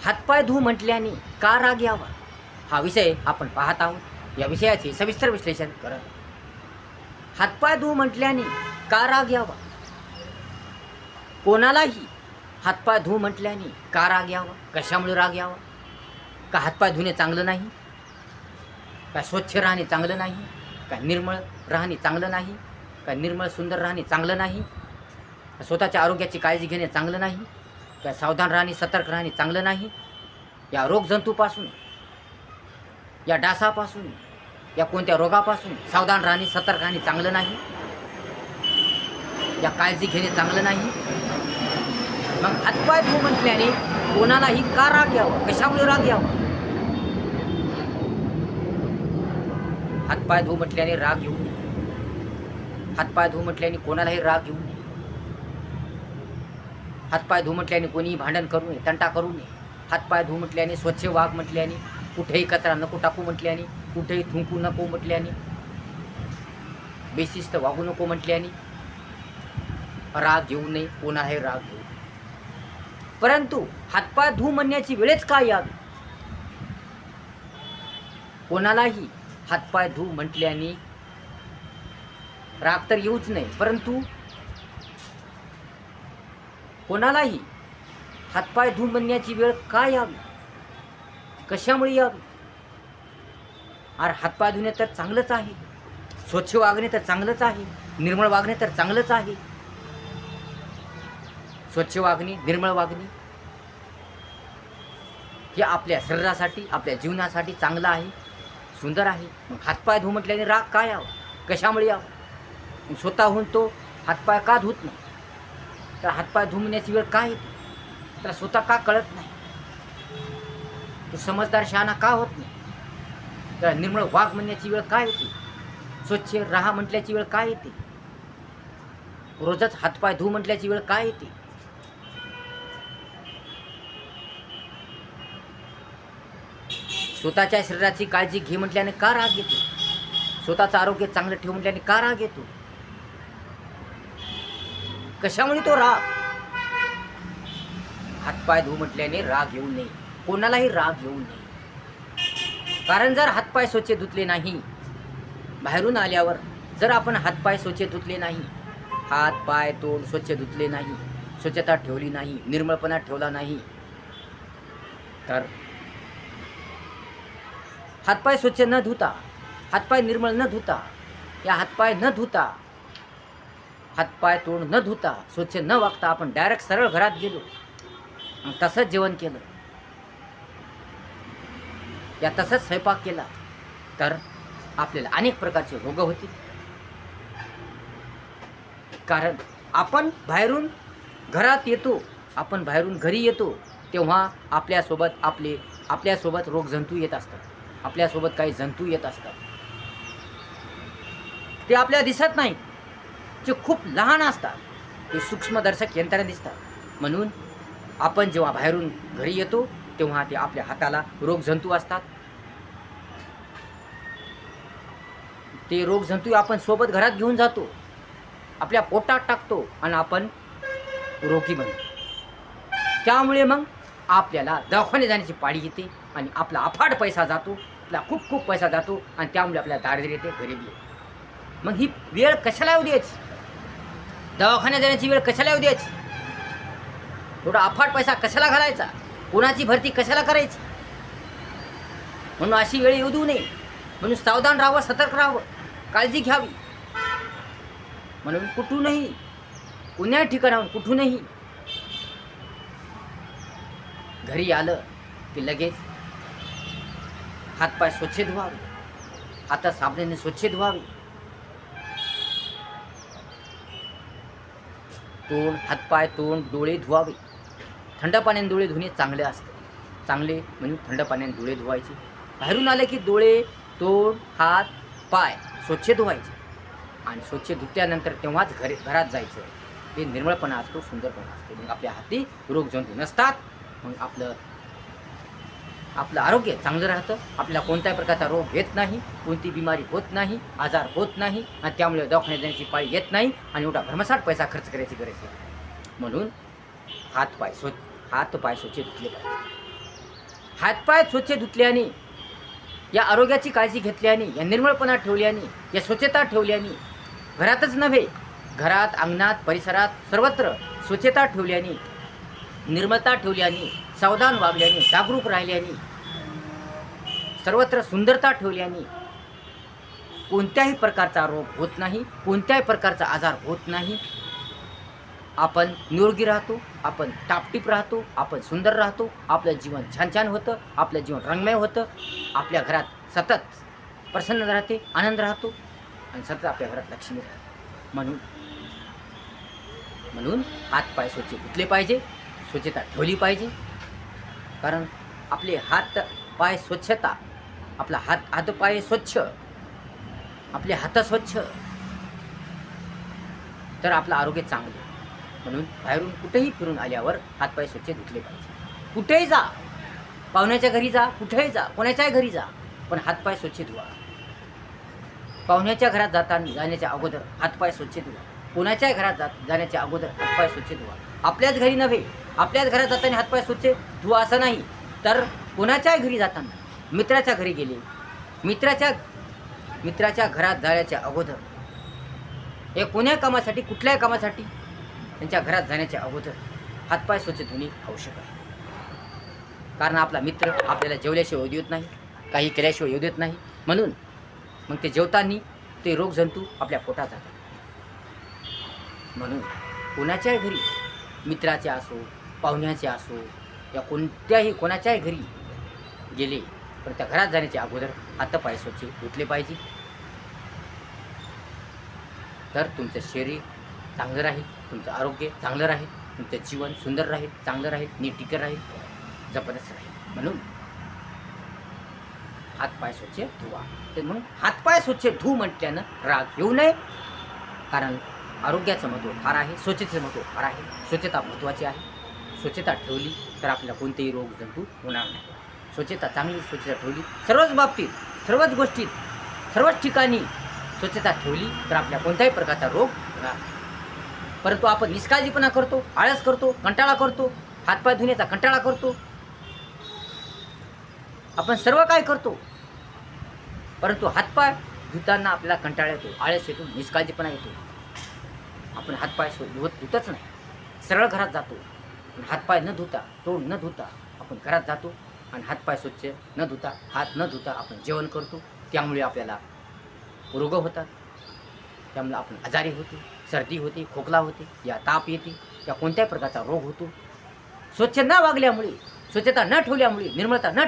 हातपाय धू म्हटल्याने का राग यावा, हा विषय आपण पाहत आहोत. या विषयाचे सविस्तर विश्लेषण करत. हातपाय धू म्हटल्याने का राग यावा, कोणालाही हातपाय धू म्हटल्याने का राग यावा, कशामुळे राग यावा. का हातपाय धुणे चांगलं नाही, का स्वच्छ राहणे चांगलं नाही, का निर्मळ राहणे चांगलं नाही, का निर्मळ सुंदर राहणे चांगलं नाही, स्वतःच्या आरोग्याची काळजी घेणे चांगलं नाही, का सावधान राहणे सतर्क राहणे चांगलं नाही, या रोगजंतूपासून, या डासापासून, या कोणत्या रोगापासून सावधान राहणे सतर्क राहणे चांगलं नाही, या काळजी घेणे चांगलं नाही. मग हातपाय धू म्हटल्याने कोणालाही का राग यावा, कशामुळे राग यावा. हातपाय धू म्हटल्याने राग येऊ नये. हातपाय धू म्हटल्याने कोणालाही राग येऊ नये. हातपाय धू म्हटल्याने कोणीही भांडण करू नये, तंटा करू नये. हातपाय धू म्हटल्याने स्वच्छ वाग म्हटल्याने, कुठेही कचरा नको टाकू म्हटल्याने, कुठेही थुंकू नको म्हटल्याने, बेशिस्त वागू नको म्हटल्याने राग येऊ नये, कोणालाही राग येऊ नये. परंतु हातपाय धू म्हणण्याची वेळच काय यावी. कोणालाही हातपाय धू म्हटल्याने राग तर येऊच नाही, परंतु कोणालाही हातपाय धू म्हणण्याची वेळ का यावी, कशामुळे यावी. अरे हातपाय धुणे तर चांगलंच आहे, स्वच्छ वागणे तर चांगलंच आहे, निर्मळ वागणे तर चांगलंच आहे. स्वच्छ वागणे, निर्मळ वागणे हे आपल्या शरीरासाठी, आपल्या जीवनासाठी चांगलं आहे, सुंदर आहे. मग हातपाय धू म्हटल्याने राग काय यावा, कशामुळे यावं. स्वतःहून तो हातपाय का धुत नाही, तर हातपाय धुण्याची वेळ काय येते, तर स्वतः का कळत नाही, तो समजदार शहाणा का होत नाही, तर निर्मळ वाघ म्हणण्याची वेळ काय येते, स्वच्छ राहा म्हटल्याची वेळ काय येते, रोजच हातपाय धू म्हटल्याची वेळ काय येते. स्वतःच्या शरीराची काळजी घे म्हटल्याने का राग येतो, स्वतःचं आरोग्य चांगलं ठेव म्हटल्याने का राग येतो, कशामुळे तो राग. हातपाय धू म्हटल्याने राग येऊ नये, कोणालाही राग येऊ नये. कारण जर हातपाय स्वच्छ धुतले नाही, बाहेरून आल्यावर जर आपण हातपाय स्वच्छ धुतले नाही, हात पाय तोंड स्वच्छ धुतले नाही, स्वच्छता ठेवली नाही, निर्मळपणा ठेवला नाही, तर हातपाय स्वच्छ न धुता, हातपाय निर्मळ न धुता, या हातपाय न धुता, हातपाय तोंड न धुता, स्वच्छ न वागता आपण डायरेक्ट सरळ घरात गेलो, तसंच जेवण केलं, या तसंच स्वयंपाक केला, तर आपल्याला अनेक प्रकारचे रोग होतील. कारण आपण बाहेरून घरात येतो, आपण बाहेरून घरी येतो, तेव्हा आपल्यासोबत रोगजंतू येत असतात, आपल्यासोबत काही जंतू येत असतात. ते आपल्याला दिसत नाही, जे खूप लहान असतात, ते सूक्ष्मदर्शक यंत्रणा दिसतात. म्हणून आपण जेव्हा बाहेरून घरी येतो, तेव्हा ते आपल्या हाताला रोगजंतू असतात. ते रोगजंतू आपण सोबत घरात घेऊन जातो, आपल्या पोटात टाकतो आणि आपण रोगी बनतो. त्यामुळे मग आपल्याला दवाखान्यात जाण्याची पाळी येते आणि आपला अफाट पैसा जातो, आपला खूप पैसा जातो आणि त्यामुळे आपल्याला दारिद्र्य येते, गरिबी येते. मग ही वेळ कशाला येऊ द्यायची, दवाखान्यात जाण्याची वेळ कशाला येऊ द्यायची, थोडा अफाट पैसा कशाला घालायचा, कोणाची भरती कशाला करायची. म्हणून अशी वेळ येऊ देऊ नये. म्हणून सावधान राहावं, सतर्क राहावं, काळजी घ्यावी. म्हणून कुठूनही, कोण्या ठिकाणाहून कुठूनही घरी आलं की लगेच हातपाय स्वच्छ धुवावे, हात साबणाने स्वच्छ धुवावे, तोंड, हातपाय तोंड डोळे धुवावे. थंड पाण्याने डोळे धुणे चांगले असते, चांगले म्हणून थंड पाण्याने डोळे धुवायचे. बाहेरून आले की डोळे, तोंड, हात पाय स्वच्छ धुवायचे आणि स्वच्छ धुतल्यानंतर तेव्हाच घरात जायचं. ते निर्मळपणा असतो, सुंदरपणा असतो. मग आपल्या हाती रोगजंतू नसतात, मग आपलं आरोग्य चांगलं राहतं, आपल्याला कोणत्याही प्रकारचा रोग येत नाही, कोणती बिमारी होत नाही, आजार होत नाही आणि त्यामुळे दवाखान्यात जाण्याची पाळी येत नाही आणि एवढा भरमसाठ पैसा खर्च करायची गरज नाही. म्हणून हात पाय स्वच्छ धुतले पाहिजे. हातपाय स्वच्छ धुतल्याने, या आरोग्याची काळजी घेतल्याने, या निर्मळपणा ठेवल्याने, या स्वच्छता ठेवल्याने, घरातच नव्हे, घरात, अंगणात, परिसरात सर्वत्र स्वच्छता ठेवल्याने, निर्मलता ठेवल्याने, सावधान वागल्याने, जागरूक राहिल्याने, सर्वत्र सुंदरता ठेवल्याने कोणत्याही प्रकारचा रोग होत नाही, कोणत्याही प्रकारचा आजार होत नाही. आपण निरोगी राहतो, आपण टापटीप राहतो, आपण सुंदर राहतो, आपलं जीवन छान छान होतं, आपलं जीवन रंगमय होतं, आपल्या घरात सतत प्रसन्न राहते, आनंद राहतो आणि सतत आपल्या घरात लक्ष्मी राहते. म्हणून हातपाय स्वच्छ धुतले पाहिजे, स्वच्छता ठेवली पाहिजे. कारण आपले हात पाय स्वच्छता, आपला हातपाय स्वच्छ, आपले हात स्वच्छ, तर आपलं आरोग्य चांगलं. म्हणून बाहेरून कुठेही फिरून आल्यावर हातपाय स्वच्छ धुतले पाहिजे. कुठेही जा, पाहुण्याच्या घरी जा, कुठेही जा, कोणाच्याही घरी जा, पण हातपाय स्वच्छ धुवा. पाहुण्याच्या घरात जाण्याच्या अगोदर हातपाय स्वच्छ धुवा. कोणाच्याही घरात जाण्याच्या अगोदर हातपाय स्वच्छ धुवा. आपल्याच घरी नव्हे, आपल्याच घरात जाताना हातपाय स्वच्छ धुवा असं नाही, तर कोणाच्याही घरी जाताना, मित्राच्या घरी गेले, मित्राच्या घरात जाण्याच्या अगोदर, हे कोण्या कामासाठी, कुठल्याही कामासाठी त्यांच्या घरात जाण्याच्या अगोदर हातपाय स्वच्छ धुणे आवश्यक आहे. कारण आपला मित्र आपल्याला जेवल्याशिवाय येऊ देत नाही, काही केल्याशिवाय येऊ देत नाही. म्हणून मग ते जेवताना ते रोगजंतू आपल्या पोटात जातात. म्हणून कोणाच्याही घरी, मित्राचे असो, पाहुण्याचे असो, या कोणाच्याही घरी गेले पण त्या घरात जाण्याच्या अगोदर हातपाय स्वच्छ धुतले पाहिजे. तर तुमचं शरीर चांगलं राहील, तुमचं आरोग्य चांगलं राहील, तुमचं जीवन सुंदर राहील, चांगलं राहील, नीटनेटकं राहील, जबरदस्त राहील. म्हणून हातपाय स्वच्छ धुवा. तर मग हातपाय स्वच्छ धुऊ म्हटल्यानं राग येऊ नये. कारण आरोग्याचं महत्त्व फार आहे, स्वच्छतेचं महत्त्व फार आहे. स्वच्छता महत्त्वाची आहे. स्वच्छता ठेवली तर आपल्याला कोणतेही रोग जंतू होणार नाही. स्वच्छता चांगली, स्वच्छता ठेवली, सर्वच बाबतीत, सर्वच गोष्टीत, सर्वच ठिकाणी स्वच्छता ठेवली तर आपल्या कोणत्याही प्रकारचा रोग होणार नाही. परंतु आपण निष्काळजीपणा करतो, आळस करतो, कंटाळा करतो, हातपाय धुण्याचा कंटाळा करतो, आपण सर्व काय करतो, परंतु हातपाय धुताना आपल्याला कंटाळा येतो, आळस येतो, निष्काळजीपणा येतो. आपण हातपाय धुतच नाही, सरळ घरात जातो. हातपाय न धुता, तोंड न धुता आपण घरात जातो आणि हातपाय स्वच्छ न धुता, हात न धुता आपण जेवण करतो. त्यामुळे आपल्याला रोग होतात, त्यामुळे आपण आजारी होतो, सर्दी होते, खोकला होते, या ताप येते, या कोणत्याही प्रकारचा रोग होतो. स्वच्छ न वागल्यामुळे, स्वच्छता न ठेवल्यामुळे, निर्मळता न